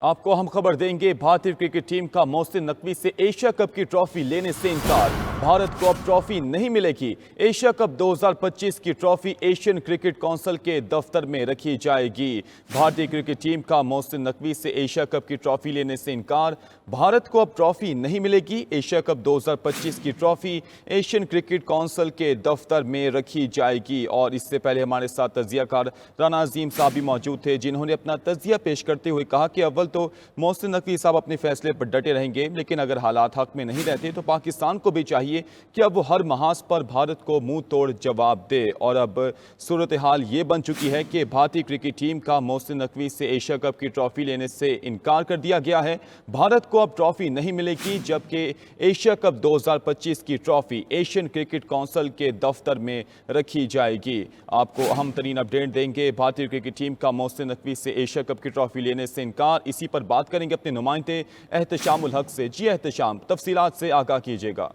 आपको हम खबर देंगे, भारतीय क्रिकेट टीम का मोहसिन नकवी से एशिया कप की ट्रॉफी लेने से इनकार। भारत को अब ट्रॉफी नहीं मिलेगी। एशिया कप 2025 की ट्रॉफी एशियन क्रिकेट काउंसिल के दफ्तर में रखी जाएगी। भारतीय क्रिकेट टीम का मोहसिन नकवी से एशिया कप की ट्रॉफी लेने से इनकार। भारत को अब ट्रॉफी नहीं मिलेगी। एशिया कप 2025 की ट्रॉफी एशियन क्रिकेट काउंसिल के दफ्तर में रखी जाएगी। और इससे पहले हमारे साथ तजियाकार राना अजीम साहब भी मौजूद थे, जिन्होंने अपना तजिया पेश करते हुए कहा कि अव्वल तो मोहसिन नकवी साहब अपने फैसले पर डटे रहेंगे, लेकिन अगर हालात हक में नहीं रहते तो पाकिस्तान को भी चाहिए कि अब वो हर महाज पर भारत को मुंह तोड़ जवाब दे। और अब सूरत हाल ये बन चुकी है कि भारतीय क्रिकेट टीम का मोहसिन नकवी से एशिया कप की ट्रॉफी लेने से इनकार कर दिया गया है। भारत को अब ट्रॉफी नहीं मिलेगी, जबकि एशिया कप 2025 की ट्रॉफी एशियन क्रिकेट काउंसिल के दफ्तर में रखी जाएगी। आपको अहम तरीन अपडेट देंगे। भारतीय क्रिकेट टीम का मोहसिन नकवी से एशिया कप की ट्रॉफी लेने से इनकार, इसी पर बात करेंगे अपने नुमाइंदे एहतशामुल हक से। जी एहतशाम, तफसीलात से आगाह कीजिएगा।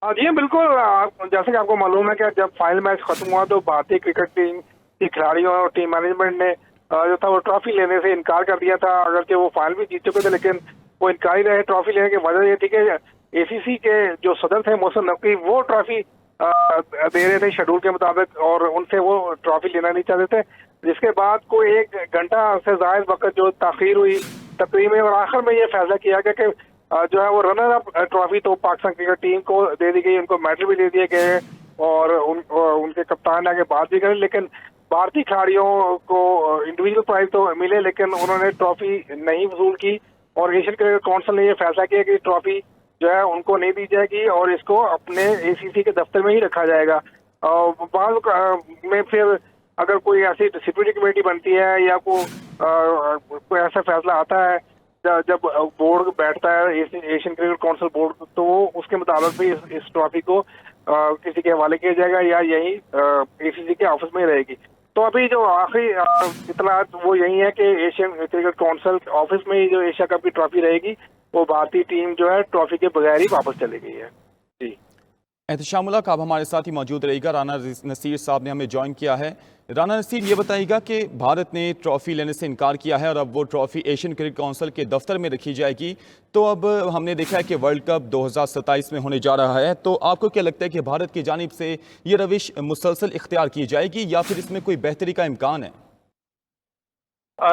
जी बिल्कुल। जैसे कि आपको मालूम है कि जब फाइनल मैच खत्म हुआ तो भारतीय क्रिकेट टीम के खिलाड़ियों और टीम मैनेजमेंट ने जो था वो ट्रॉफी लेने से इनकार कर दिया था। अगर कि वो फाइनल भी जीत चुके थे, लेकिन वो इनकार ही रहे ट्रॉफी लेने की। वजह ये थी कि एसीसी के जो सदर थे मोहसिन नकवी, वो ट्रॉफी दे रहे थे शेड्यूल के मुताबिक, और उनसे वो ट्रॉफी लेना नहीं चाहते थे। जिसके बाद कोई 1 घंटा से ज्यादा वक्त जो ताखीर हुई तकरीब में, और आखिर में ये फैसला किया गया कि जो है वो रनर अप ट्रॉफी तो पाकिस्तान क्रिकेट टीम को दे दी गई, उनको मेडल भी दे दिए गए और उनके कप्तान आगे बात भी करें। लेकिन भारतीय खिलाड़ियों को इंडिविजुअल प्राइज तो मिले, लेकिन उन्होंने ट्रॉफी नहीं वसूल की। और एशियन क्रिकेट काउंसिल ने ये फैसला किया कि ट्रॉफी जो है उनको नहीं दी जाएगी और इसको अपने एसीसी के दफ्तर में ही रखा जाएगा। बाद में फिर अगर कोई ऐसी डिसिप्लिनरी कमेटी बनती है या कोई ऐसा फैसला आता है जब बोर्ड बैठता है एशियन क्रिकेट काउंसिल बोर्ड, तो उसके मुताबिक भी इस ट्रॉफी को किसी के हवाले किया जाएगा या यही एसीसी के ऑफिस में रहेगी। तो अभी जो आखिरी इतलात वो यही है कि एशियन क्रिकेट काउंसिल ऑफिस में ही जो एशिया कप की ट्रॉफी रहेगी, वो भारतीय टीम जो है ट्रॉफी के बगैर ही वापस चली गई है। जी एहतशामुल हक, आप हमारे साथ ही मौजूद रहेगा। राना नसीर साहब ने हमें ज्वाइन किया है। राना नसीर, ये बताइएगा कि भारत ने ट्रॉफी लेने से इनकार किया है और अब वो ट्रॉफी एशियन क्रिकेट काउंसिल के दफ्तर में रखी जाएगी। तो अब हमने देखा है कि वर्ल्ड कप 2027 में होने जा रहा है, तो आपको क्या लगता है कि भारत की जानिब से ये रविश मुसलसल इख्तियार की जाएगी या फिर इसमें कोई बेहतरी का इम्कान है?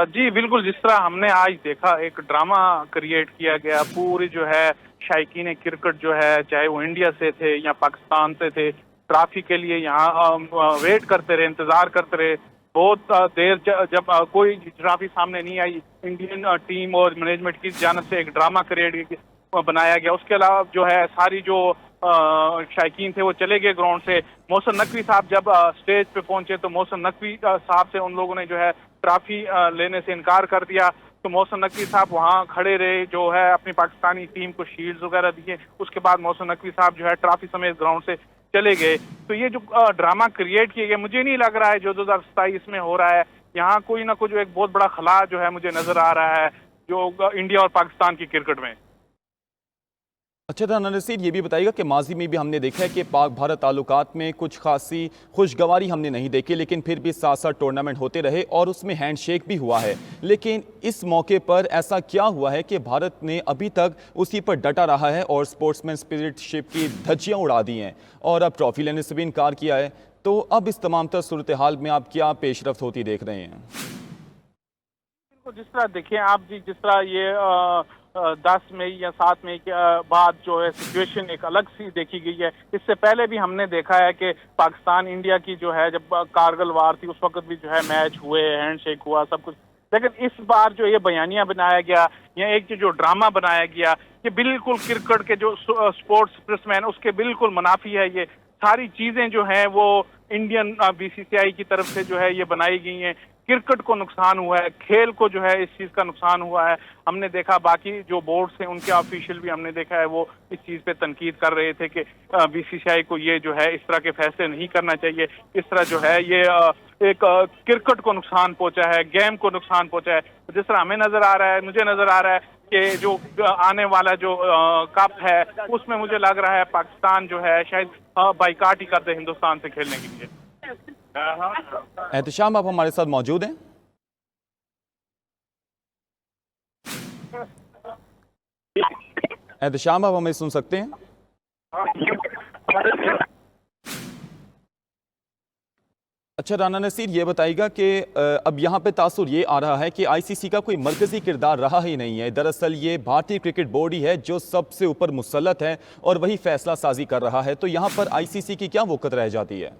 जी बिल्कुल, जिस तरह हमने आज देखा एक ड्रामा क्रिएट किया गया, पूरी जो है शायकीन क्रिकेट जो है, चाहे वो इंडिया से थे या पाकिस्तान से थे, ट्रॉफी के लिए यहाँ वेट करते रहे, इंतजार करते रहे बहुत देर। जब कोई ट्रॉफी सामने नहीं आई, इंडियन टीम और मैनेजमेंट की जानिब से एक ड्रामा क्रिएट बनाया गया। उसके अलावा जो है सारी जो शायकीन थे वो चले गए ग्राउंड से। मोहसिन नकवी साहब जब स्टेज पे पहुंचे तो मोहसिन नकवी साहब से उन लोगों ने जो है ट्रॉफी लेने से इनकार कर दिया। तो मोहसिन नकवी साहब वहां खड़े रहे, जो है अपनी पाकिस्तानी टीम को शील्ड्स वगैरह दिए। उसके बाद मोहसिन नकवी साहब जो है ट्रॉफी समेत ग्राउंड से चले गए। तो ये जो ड्रामा क्रिएट किए गए, मुझे नहीं लग रहा है जो 2027 में हो रहा है यहाँ कोई ना कोई जो एक बहुत बड़ा खला जो है मुझे नजर आ रहा है जो इंडिया और पाकिस्तान की क्रिकेट में। अच्छा राना नसीर, ये भी बताइएगा कि माजी में भी हमने देखा है कि पाक भारत ताल्लुकात में कुछ खासी खुशगवारी हमने नहीं देखी, लेकिन फिर भी साथ साथ टूर्नामेंट होते रहे और उसमें हैंडशेक भी हुआ है। लेकिन इस मौके पर ऐसा क्या हुआ है कि भारत ने अभी तक उसी पर डटा रहा है और स्पोर्ट्समैन स्पिरिटशिप की धज्जियाँ उड़ा दी हैं और अब ट्रॉफी लेने से भी इनकार किया है? तो अब इस तमाम तर सूरत हाल में आप क्या पेशरफ्त होती देख रहे हैं? जिस तरह देखिए आप जी, जिस तरह ये 10 मई या 7 मई के बाद जो है सिचुएशन एक अलग सी देखी गई है। इससे पहले भी हमने देखा है कि पाकिस्तान इंडिया की जो है जब कारगिल वार थी उस वक्त भी जो है मैच हुए, हैंडशेक हुआ, सब कुछ। लेकिन इस बार जो ये बयानिया बनाया गया या एक जो ड्रामा बनाया गया, ये बिल्कुल क्रिकेट के जो स्पोर्ट्स स्पोर्ट्समैन उसके बिल्कुल मुनाफी है। ये सारी चीजें जो हैं वो इंडियन बीसीसीआई की तरफ से जो है ये बनाई गई हैं। क्रिकेट को नुकसान हुआ है, खेल को जो है इस चीज का नुकसान हुआ है। हमने देखा बाकी जो बोर्ड्स हैं उनके ऑफिशियल भी हमने देखा है वो इस चीज पे तनकीद कर रहे थे कि बीसीसीआई को ये जो है इस तरह के फैसले नहीं करना चाहिए। इस तरह जो है ये एक क्रिकेट को नुकसान पहुंचा है, गेम को नुकसान पहुंचा है। जिस तरह हमें नजर आ रहा है, मुझे नजर आ रहा है कि जो आने वाला जो कप है उसमें मुझे लग रहा है पाकिस्तान जो है शायद बाइकाट ही करते हिंदुस्तान से खेलने के लिए। एहतशाम, आप हमारे साथ मौजूद हैं। एहतशाम, आप हमें सुन सकते हैं? अच्छा राना नसीर, ये बताइएगा कि अब यहाँ पे तासुर ये आ रहा है कि आईसीसी का कोई मरकजी किरदार रहा ही नहीं है। दरअसल ये भारतीय क्रिकेट बोर्ड ही है जो सबसे ऊपर मुसल्लत है और वही फैसला साजी कर रहा है। तो यहाँ पर आईसीसी की क्या वक़्त रह जाती है?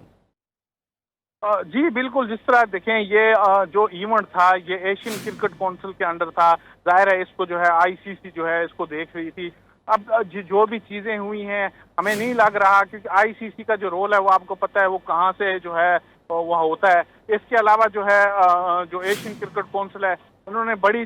जी बिल्कुल, जिस तरह देखें ये जो इवेंट था ये एशियन क्रिकेट काउंसिल के अंडर था। जाहिर है इसको जो है आईसीसी जो है इसको देख रही थी। अब जो भी चीजें हुई हैं हमें नहीं लग रहा, क्योंकि आईसीसी का जो रोल है वो आपको पता है वो कहाँ से जो है वह होता है। इसके अलावा जो है जो एशियन क्रिकेट काउंसिल है उन्होंने बड़ी